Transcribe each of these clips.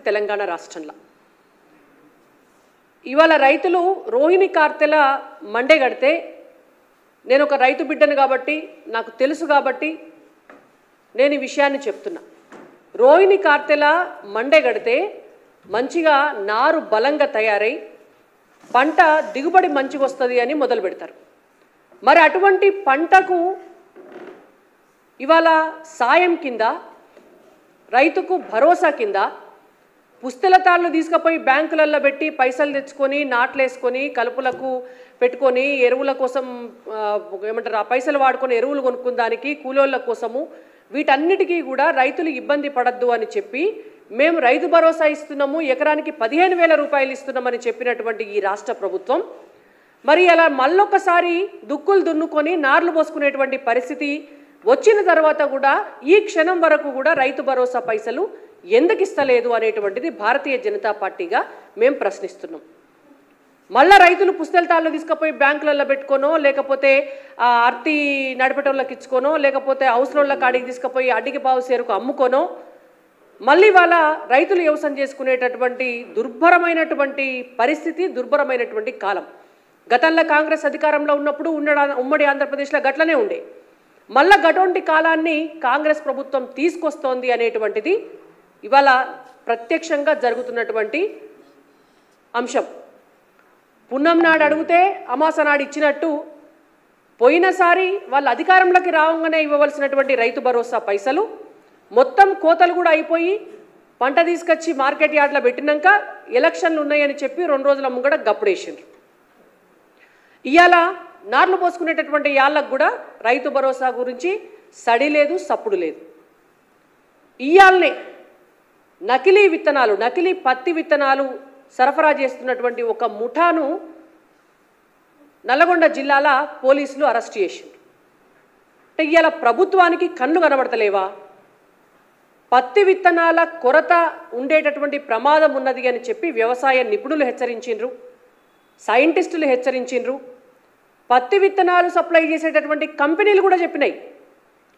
తెలంగాణ రాష్ట్రంలో ఇవాళ రైతులు రోహిణి కార్తెల మండే గడితే నేను ఒక రైతు బిడ్డను కాబట్టి నాకు తెలుసు కాబట్టి నేను ఈ విషయాన్ని చెప్తున్నా. రోహిణి కార్తెల మండే గడితే మంచిగా నారు బలంగా తయారై పంట దిగుబడి మంచిగా వస్తుంది అని మొదలు పెడతారు. మరి అటువంటి పంటకు ఇవాళ సాయం కింద రైతుకు భరోసా కింద పుస్తెల తాళ్ళు తీసుకుపోయి బ్యాంకులలో పెట్టి పైసలు తెచ్చుకొని నాట్లేసుకొని కలుపులకు పెట్టుకొని ఎరువుల కోసం ఏమంటారు ఆ పైసలు వాడుకొని ఎరువులు కొనుక్కుందానికి కూలోళ్ళ కోసము వీటన్నిటికీ కూడా రైతులు ఇబ్బంది పడద్దు అని చెప్పి మేము రైతు భరోసా ఇస్తున్నాము, ఎకరానికి 15,000 రూపాయలు ఇస్తున్నామని చెప్పినటువంటి ఈ రాష్ట్ర ప్రభుత్వం మరి అలా మళ్ళొక్కసారి దుక్కులు దున్నుకొని నార్లు పోసుకునేటువంటి పరిస్థితి వచ్చిన తర్వాత కూడా ఈ క్షణం వరకు కూడా రైతు భరోసా పైసలు ఎందుకు ఇస్తలేదు అనేటువంటిది భారతీయ జనతా పార్టీగా మేము ప్రశ్నిస్తున్నాం. మళ్ళా రైతులు పుస్తెలతాళ్ళు తీసుకుపోయి బ్యాంకులలో పెట్టుకోనో లేకపోతే అర్తి నడిపేటోళ్ళకి ఇచ్చుకోనో లేకపోతే అవసరంలో కాడికి తీసుకుపోయి అడ్డికి పావు సేరుకు అమ్ముకోనో మళ్ళీ వాళ్ళ రైతులు వ్యవసాయం చేసుకునేటటువంటి దుర్భరమైనటువంటి పరిస్థితి, దుర్భరమైనటువంటి కాలం. గతంలో కాంగ్రెస్ అధికారంలో ఉన్నప్పుడు ఉమ్మడి ఆంధ్రప్రదేశ్లో గట్లనే ఉండే. మళ్ళా గటువంటి కాలాన్ని కాంగ్రెస్ ప్రభుత్వం తీసుకొస్తోంది అనేటువంటిది ఇవాళ ప్రత్యక్షంగా జరుగుతున్నటువంటి అంశం. పున్నం నాడు అడిగితే అమాస నాడు ఇచ్చినట్టు పోయినసారి వాళ్ళ అధికారంలోకి రావంగానే ఇవ్వవలసినటువంటి రైతు భరోసా పైసలు మొత్తం కోతలు కూడా అయిపోయి పంట తీసుకొచ్చి మార్కెట్ యార్డ్లో పెట్టినాక ఎలక్షన్లు ఉన్నాయని చెప్పి 2 రోజుల ముంగడ గప్పుడేసిండ్రు. ఇవాళ నార్లు పోసుకునేటటువంటి యాళ్ళకు కూడా రైతు భరోసా గురించి సడి లేదు, సప్పుడు లేదు. ఇయాలనే నకిలీ విత్తనాలు, నకిలీ పత్తి విత్తనాలు సరఫరా చేస్తున్నటువంటి ఒక ముఠాను నల్లగొండ జిల్లాల పోలీసులు అరెస్ట్ చేసిండ్రు. అంటే ఇవాళ ప్రభుత్వానికి కళ్ళు కనబడతలేవా? పత్తి విత్తనాల కొరత ఉండేటటువంటి ప్రమాదం ఉన్నది అని చెప్పి వ్యవసాయ నిపుణులు హెచ్చరించిండ్రు, సైంటిస్టులు హెచ్చరించిండ్రు, పత్తి విత్తనాలు సప్లై చేసేటటువంటి కంపెనీలు కూడా చెప్పినాయి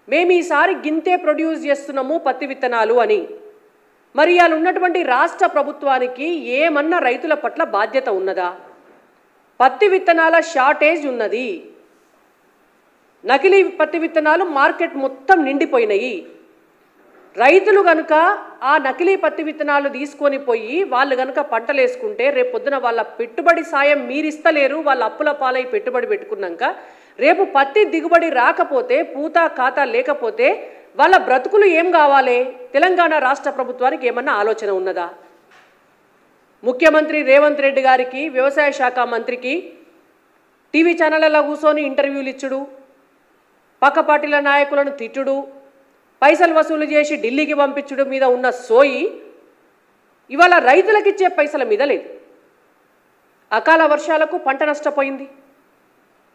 మేము ఈసారి గింతే ప్రొడ్యూస్ చేస్తున్నాము పత్తి విత్తనాలు అని. మరి ఇవాళ ఉన్నటువంటి రాష్ట్ర ప్రభుత్వానికి ఏమన్నా రైతుల పట్ల బాధ్యత ఉన్నదా? పత్తి విత్తనాల షార్టేజ్ ఉన్నది, నకిలీ పత్తి విత్తనాలు మార్కెట్ మొత్తం నిండిపోయినాయి. రైతులు కనుక ఆ నకిలీ పత్తి విత్తనాలు తీసుకొని పోయి వాళ్ళు కనుక పంటలు వేసుకుంటే రేపు పొద్దున వాళ్ళ పెట్టుబడి సాయం మీరిస్తలేరు, వాళ్ళ అప్పుల పాలై పెట్టుబడి పెట్టుకున్నాక రేపు పత్తి దిగుబడి రాకపోతే పూత ఖాతా లేకపోతే వాళ్ళ బ్రతుకులు ఏం కావాలి? తెలంగాణ రాష్ట్ర ప్రభుత్వానికి ఏమన్నా ఆలోచన ఉన్నదా? ముఖ్యమంత్రి రేవంత్ రెడ్డి గారికి, వ్యవసాయ శాఖ మంత్రికి టీవీ ఛానళ్ళలో కూర్చొని ఇంటర్వ్యూలు ఇచ్చుడు, పక్క పార్టీల నాయకులను తిట్టుడు, పైసలు వసూలు చేసి ఢిల్లీకి పంపించుడు మీద ఉన్న సోయి ఇవాళ రైతులకు ఇచ్చే పైసల మీద లేదు. అకాల వర్షాలకు పంట నష్టపోయింది.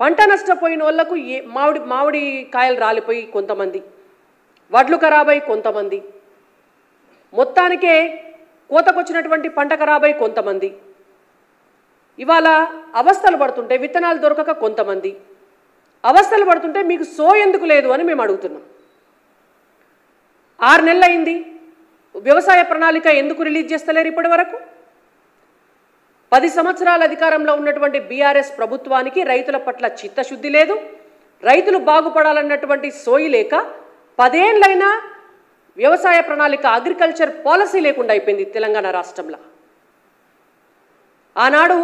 పంట నష్టపోయిన వాళ్లకు మామిడి కాయలు రాలిపోయి కొంతమంది, వడ్లు ఖరాబై కొంతమంది, మొత్తానికే కోతకొచ్చినటువంటి పంట ఖరాబై కొంతమంది, ఇవాళ అవస్థలు పడుతుంటే విత్తనాలు దొరకక కొంతమంది అవస్థలు పడుతుంటే మీకు సో ఎందుకు లేదు అని మేము అడుగుతున్నాం. 6 నెలలు అయింది, వ్యవసాయ ప్రణాళిక ఎందుకు రిలీజ్ చేస్తలేరు ఇప్పటి వరకు? 10 సంవత్సరాల అధికారంలో ఉన్నటువంటి బీఆర్ఎస్ ప్రభుత్వానికి రైతుల పట్ల చిత్తశుద్ధి లేదు, రైతులు బాగుపడాలన్నటువంటి సోయి లేక 10 ఏళ్ళైనా వ్యవసాయ ప్రణాళిక అగ్రికల్చర్ పాలసీ లేకుండా అయిపోయింది తెలంగాణ రాష్ట్రంలో. ఆనాడు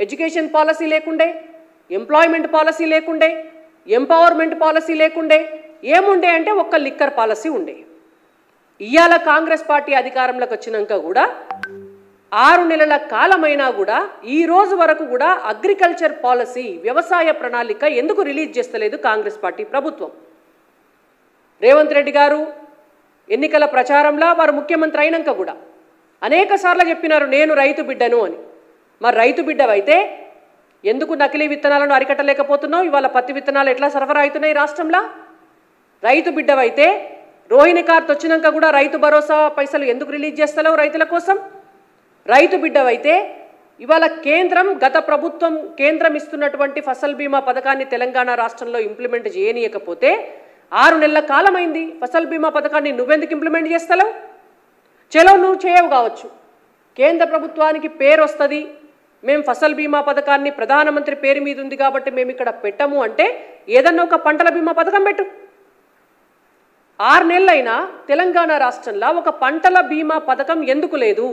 ఎడ్యుకేషన్ పాలసీ లేకుండే, ఎంప్లాయ్మెంట్ పాలసీ లేకుండే, ఎంపవర్మెంట్ పాలసీ లేకుండే, ఏముండే అంటే ఒక్క లిక్కర్ పాలసీ ఉండే. ఇవాళ కాంగ్రెస్ పార్టీ అధికారంలోకి వచ్చినాక కూడా 6 నెలల కాలమైనా కూడా ఈ రోజు వరకు కూడా అగ్రికల్చర్ పాలసీ, వ్యవసాయ ప్రణాళిక ఎందుకు రిలీజ్ చేస్తలేదు కాంగ్రెస్ పార్టీ ప్రభుత్వం? రేవంత్ రెడ్డి గారు ఎన్నికల ప్రచారంలో వారు ముఖ్యమంత్రి అయినాక కూడా అనేక సార్లు చెప్పినారు నేను రైతు బిడ్డను అని. మరి రైతు బిడ్డవైతే ఎందుకు నకిలీ విత్తనాలను అరికట్టలేకపోతున్నావు? ఇవాళ పత్తి విత్తనాలు ఎట్లా సరఫరా అవుతున్నాయి రాష్ట్రంలో? రైతు బిడ్డవైతే రోహిణి కార్త్ వచ్చినాక కూడా రైతు భరోసా పైసలు ఎందుకు రిలీజ్ చేస్తలేవు రైతుల కోసం? రైతు బిడ్డవైతే ఇవాళ గత ప్రభుత్వం కేంద్రం ఇస్తున్నటువంటి ఫసల్ బీమా పథకాన్ని తెలంగాణ రాష్ట్రంలో ఇంప్లిమెంట్ చేయనీయకపోతే 6 నెలల కాలమైంది. ఫసల్ బీమా పథకాన్ని నువ్వెందుకు ఇంప్లిమెంట్ చేస్తలేవు? చలో నువ్వు చేయవు కావచ్చు, కేంద్ర ప్రభుత్వానికి పేరు వస్తుంది, మేము ఫసల్ బీమా పథకాన్ని ప్రధానమంత్రి పేరు మీద ఉంది కాబట్టి మేము ఇక్కడ పెట్టము అంటే ఏదన్నా ఒక పంటల బీమా పథకం పెట్టు. 6 నెలలైనా తెలంగాణ రాష్ట్రంలో ఒక పంటల బీమా పథకం ఎందుకు లేదు?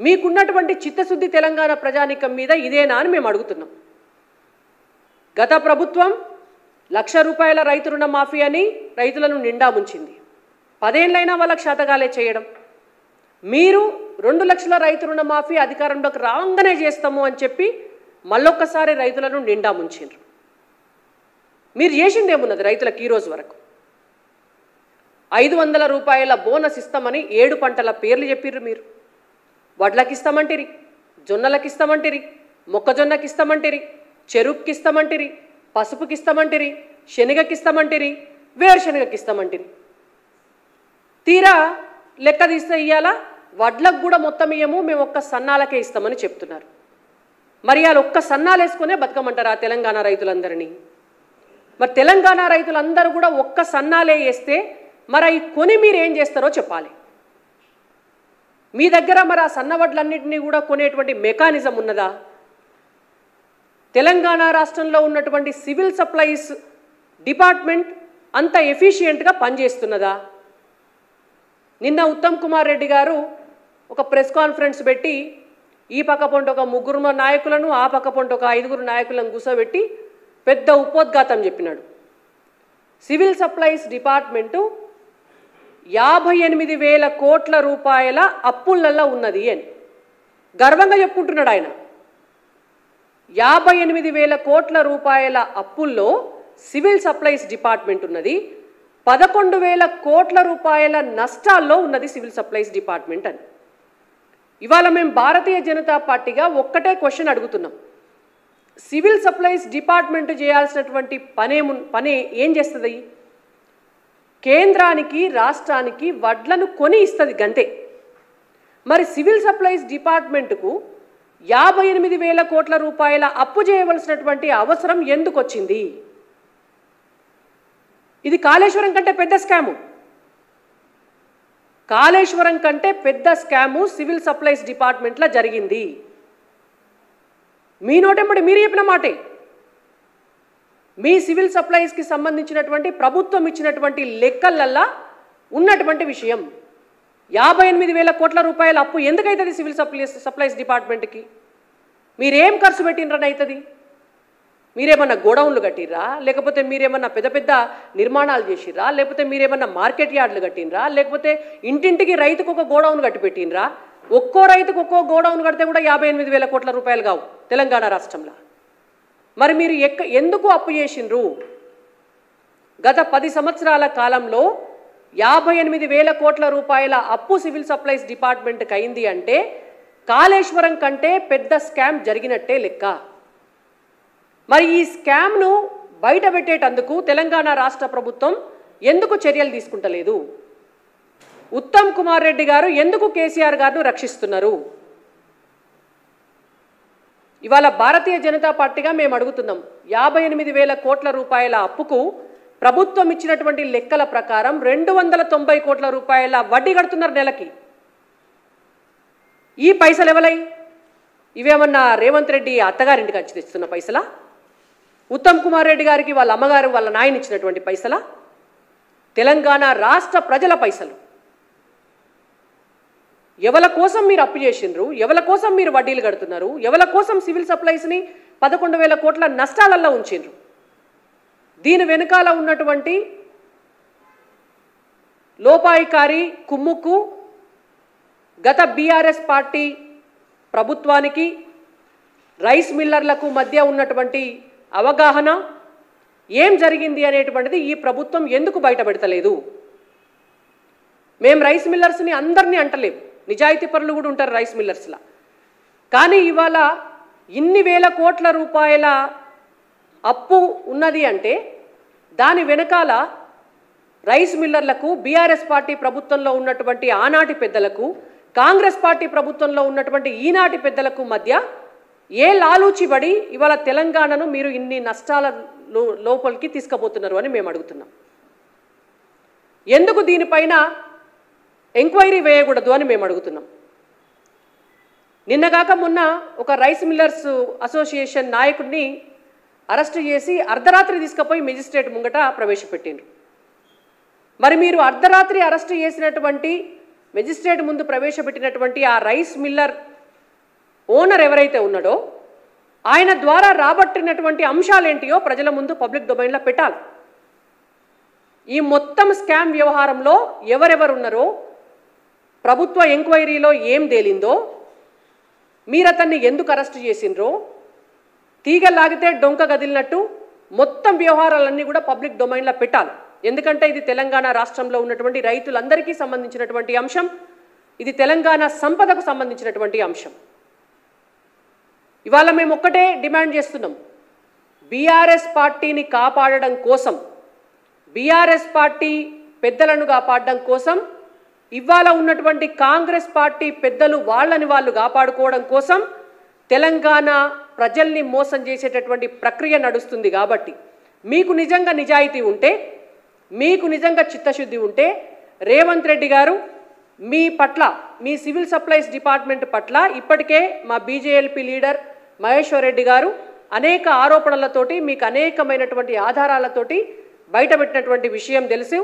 మీకున్నటువంటి చిత్తశుద్ధి తెలంగాణ ప్రజానీకం మీద ఇదేనా అని మేము అడుగుతున్నాం. గత ప్రభుత్వం 1,00,000 రూపాయల రైతు రుణ మాఫీ అని రైతులను నిండా ముంచింది. 10 ఏళ్ళైనా వాళ్ళకి శాతగాలే చేయడం. మీరు 2 లక్షల రైతు రుణ మాఫీ అధికారంలోకి రాగానే చేస్తాము అని చెప్పి మళ్ళొక్కసారి రైతులను నిండా ముంచిండ్రు. మీరు చేసిందేమున్నది రైతులకు ఈ రోజు వరకు? 500 రూపాయల బోనస్ ఇస్తామని 7 పంటల పేర్లు చెప్పిర్రు మీరు. వడ్లకి ఇస్తామంటిరి, జొన్నలకి ఇస్తామంటిరి, మొక్కజొన్నకి ఇస్తామంటిరి, చెరుకుకి ఇస్తామంటిరి, పసుపుకి ఇస్తామంటిరి, శనగకి ఇస్తామంటిరి, వేరుశనగకి ఇస్తామంటిరి. తీరా లెక్క తీస్తే ఇయ్యాల వడ్లకు కూడా మొత్తం ఇయ్యము, మేము ఒక్క సన్నాలకే ఇస్తామని చెప్తున్నారు. మరి వాళ్ళు ఒక్క సన్నాలు వేసుకునే బతకమంటారా తెలంగాణ రైతులందరినీ? మరి తెలంగాణ రైతులందరూ కూడా ఒక్క సన్నాలే వేస్తే మరి అవి కొని మీరు ఏం చేస్తారో చెప్పాలి. మీ దగ్గర మరి ఆ సన్నవడ్లన్నింటినీ కూడా కొనేటువంటి మెకానిజం ఉన్నదా? తెలంగాణ రాష్ట్రంలో ఉన్నటువంటి సివిల్ సప్లైస్ డిపార్ట్మెంట్ అంత ఎఫిషియెంట్గా పనిచేస్తున్నదా? నిన్న ఉత్తమ్ కుమార్ రెడ్డి గారు ఒక ప్రెస్ కాన్ఫరెన్స్ పెట్టి ఈ పక్క పొంటి ఒక 3 నాయకులను, ఆ పక్క పొంటి ఒక 5 నాయకులను కూర్చోబెట్టి పెద్ద ఉపోద్ఘాతం చెప్పినాడు. సివిల్ సప్లైస్ డిపార్ట్మెంటు 58,000 కోట్ల రూపాయల అప్పులల్లో ఉన్నది అని గర్వంగా చెప్పుకుంటున్నాడు ఆయన. 58,000 కోట్ల రూపాయల అప్పుల్లో సివిల్ సప్లైస్ డిపార్ట్మెంట్ ఉన్నది. 11,000 కోట్ల రూపాయల నష్టాల్లో ఉన్నది సివిల్ సప్లైస్ డిపార్ట్మెంట్ అని. ఇవాళ మేము భారతీయ జనతా పార్టీగా ఒక్కటే క్వశ్చన్ అడుగుతున్నాం. సివిల్ సప్లైస్ డిపార్ట్మెంట్ చేయాల్సినటువంటి పని ఏం చేస్తుంది? కేంద్రానికి రాష్ట్రానికి వడ్లను కొని ఇస్తుంది గంతే. మరి సివిల్ సప్లైస్ డిపార్ట్మెంట్కు 58,000 కోట్ల రూపాయల అప్పు చేయవలసినటువంటి అవసరం ఎందుకు వచ్చింది? ఇది కాళేశ్వరం కంటే పెద్ద స్కాము. కాళేశ్వరం కంటే పెద్ద స్కాము సివిల్ సప్లైస్ డిపార్ట్మెంట్లో జరిగింది. మీ నోటెంబడి మీరు చెప్పిన మాటే. మీ సివిల్ సప్లైస్కి సంబంధించినటువంటి ప్రభుత్వం ఇచ్చినటువంటి లెక్కలల్లా ఉన్నటువంటి విషయం 58,000 కోట్ల రూపాయల అప్పు ఎందుకైతుంది సివిల్ సప్లైస్ డిపార్ట్మెంట్కి? మీరేం ఖర్చు పెట్టినరని అవుతుంది? మీరేమన్నా గోడౌన్లు కట్టిర్రా? లేకపోతే మీరేమన్నా పెద్ద పెద్ద నిర్మాణాలు చేసిర్రా? లేకపోతే మీరేమన్నా మార్కెట్ యార్డులు కట్టినరా? లేకపోతే ఇంటింటికి రైతుకు ఒక గోడౌన్ కట్టి పెట్టినరా? ఒక్కో రైతుకు ఒక్కో గోడౌన్ కడితే కూడా 58,000 కోట్ల రూపాయలు కావు తెలంగాణ రాష్ట్రంలో. మరి మీరు ఎందుకు అప్పు చేసిండ్రు? గత 10 సంవత్సరాల కాలంలో 58,000 కోట్ల రూపాయల అప్పు సివిల్ సప్లైస్ డిపార్ట్మెంట్కి అయింది అంటే కాళేశ్వరం కంటే పెద్ద స్కామ్ జరిగినట్టే లెక్క. మరి ఈ స్కామ్ను బయట పెట్టేటందుకు తెలంగాణ రాష్ట్ర ప్రభుత్వం ఎందుకు చర్యలు తీసుకుంటలేదు? ఉత్తమ్ కుమార్ రెడ్డి గారు ఎందుకు కేసీఆర్ గారిని రక్షిస్తున్నారు? ఇవాళ భారతీయ జనతా పార్టీగా మేము అడుగుతున్నాం. 58,000 కోట్ల రూపాయల అప్పుకు ప్రభుత్వం ఇచ్చినటువంటి లెక్కల ప్రకారం 290 కోట్ల రూపాయల వడ్డీ కడుతున్నారు నెలకి. ఈ పైసలు ఎవలై? ఇవేమన్నా రేవంత్ రెడ్డి అత్తగారింటికి వచ్చి తెస్తున్న పైసలా? ఉత్తమ్ కుమార్ రెడ్డి గారికి వాళ్ళ అమ్మగారు వాళ్ళ నాయన ఇచ్చినటువంటి పైసలా? తెలంగాణ రాష్ట్ర ప్రజల పైసలు. ఎవల కోసం మీరు అప్పు చేసిండ్రు? ఎవల కోసం మీరు వడ్డీలు కడుతున్నారు? ఎవల కోసం సివిల్ సప్లైస్ని 11,000 కోట్ల నష్టాలల్లో ఉంచిండ్రు? దీని వెనుకాల ఉన్నటువంటి లోపాయికారి కుమ్ముకు గత బీఆర్ఎస్ పార్టీ ప్రభుత్వానికి రైస్ మిల్లర్లకు మధ్య ఉన్నటువంటి అవగాహన ఏం జరిగింది అనేటువంటిది ఈ ప్రభుత్వం ఎందుకు బయటపెడతలేదు? మేము రైస్ మిల్లర్స్ని అందరినీ అంటలేము, నిజాయితీ పరులు కూడా ఉంటారు రైస్ మిల్లర్స్లా. కానీ ఇవాళ ఇన్ని వేల కోట్ల రూపాయల అప్పు ఉన్నది అంటే దాని వెనకాల రైస్ మిల్లర్లకు బీఆర్ఎస్ పార్టీ ప్రభుత్వంలో ఉన్నటువంటి ఆనాటి పెద్దలకు, కాంగ్రెస్ పార్టీ ప్రభుత్వంలో ఉన్నటువంటి ఈనాటి పెద్దలకు మధ్య ఏ లాలూచిబడి ఇవాళ తెలంగాణను మీరు ఇన్ని నష్టాల లోపలికి తీసుకుపోతున్నారు అని మేము అడుగుతున్నాం. ఎందుకు దీనిపైన ఎంక్వైరీ వేయకూడదు అని మేము అడుగుతున్నాం. నిన్నగాక మొన్న ఒక రైస్ మిల్లర్స్ అసోసియేషన్ నాయకుడిని అరెస్టు చేసి అర్ధరాత్రి తీసుకుపోయి మెజిస్ట్రేట్ ముంగట ప్రవేశపెట్టిండ్రు. మరి మీరు అర్ధరాత్రి అరెస్టు చేసినటువంటి మెజిస్ట్రేట్ ముందు ప్రవేశపెట్టినటువంటి ఆ రైస్ మిల్లర్ ఓనర్ ఎవరైతే ఉన్నాడో ఆయన ద్వారా రాబట్టినటువంటి అంశాలేంటియో ప్రజల ముందు పబ్లిక్ డొమైన్లో పెట్టాలి. ఈ మొత్తం స్కామ్ వ్యవహారంలో ఎవరెవరు ఉన్నారో, ప్రభుత్వ ఎంక్వైరీలో ఏం తేలిందో, మీరు అతన్ని ఎందుకు అరెస్టు చేసిండ్రో, తీగలాగితే డొంక గదిలినట్టు మొత్తం వ్యవహారాలన్నీ కూడా పబ్లిక్ డొమైన్లో పెట్టాలి. ఎందుకంటే ఇది తెలంగాణ రాష్ట్రంలో ఉన్నటువంటి రైతులందరికీ సంబంధించినటువంటి అంశం, ఇది తెలంగాణ సంపదకు సంబంధించినటువంటి అంశం. ఇవాళ మేము ఒక్కటే డిమాండ్ చేస్తున్నాం, బీఆర్ఎస్ పార్టీని కాపాడడం కోసం, బీఆర్ఎస్ పార్టీ పెద్దలను కాపాడడం కోసం, ఇవాళ ఉన్నటువంటి కాంగ్రెస్ పార్టీ పెద్దలు వాళ్ళని వాళ్ళు కాపాడుకోవడం కోసం తెలంగాణ ప్రజల్ని మోసం చేసేటటువంటి ప్రక్రియ నడుస్తుంది. కాబట్టి మీకు నిజంగా నిజాయితీ ఉంటే, మీకు నిజంగా చిత్తశుద్ధి ఉంటే రేవంత్ రెడ్డి గారు మీ పట్ల, మీ సివిల్ సప్లైస్ డిపార్ట్మెంట్ పట్ల ఇప్పటికే మా బీజేఎల్పీ లీడర్ మహేశ్వర్ రెడ్డి గారు అనేక ఆరోపణలతోటి, మీకు అనేకమైనటువంటి ఆధారాలతోటి బయటపెట్టినటువంటి విషయం తెలుసు.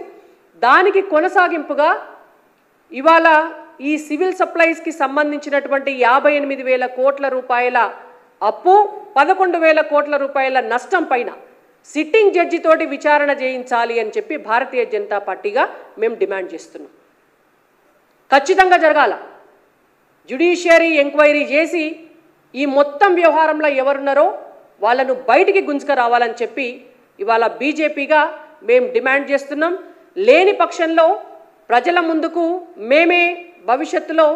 దానికి కొనసాగింపుగా ఇవాళ ఈ సివిల్ సప్లైస్కి సంబంధించినటువంటి 58,000 కోట్ల రూపాయల అప్పు, 11,000 కోట్ల రూపాయల నష్టం పైన సిట్టింగ్ జడ్జితోటి విచారణ చేయించాలి అని చెప్పి భారతీయ జనతా పార్టీగా మేము డిమాండ్ చేస్తున్నాం. ఖచ్చితంగా జరగాల. జ్యుడిషియరీ ఎంక్వైరీ చేసి ఈ మొత్తం వ్యవహారంలో ఎవరున్నారో వాళ్ళను బయటికి గుంజుకురావాలని చెప్పి ఇవాళ బీజేపీగా మేము డిమాండ్ చేస్తున్నాం. లేని పక్షంలో ప్రజల ముందుకు మేమే భవిష్యత్తులో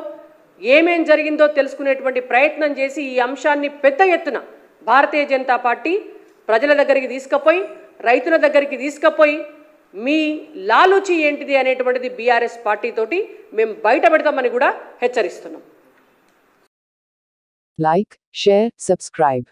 ఏమేం జరిగిందో తెలుసుకునేటువంటి ప్రయత్నం చేసి ఈ అంశాన్ని పెద్ద ఎత్తున భారతీయ జనతా పార్టీ ప్రజల దగ్గరికి తీసుకుపోయి, రైతుల దగ్గరికి తీసుకుపోయి మీ లాలూచి ఏంటిది అనేటువంటిది బీఆర్ఎస్ పార్టీతోటి మేము బయట పెడతామని కూడా హెచ్చరిస్తున్నాం. Like, share, subscribe.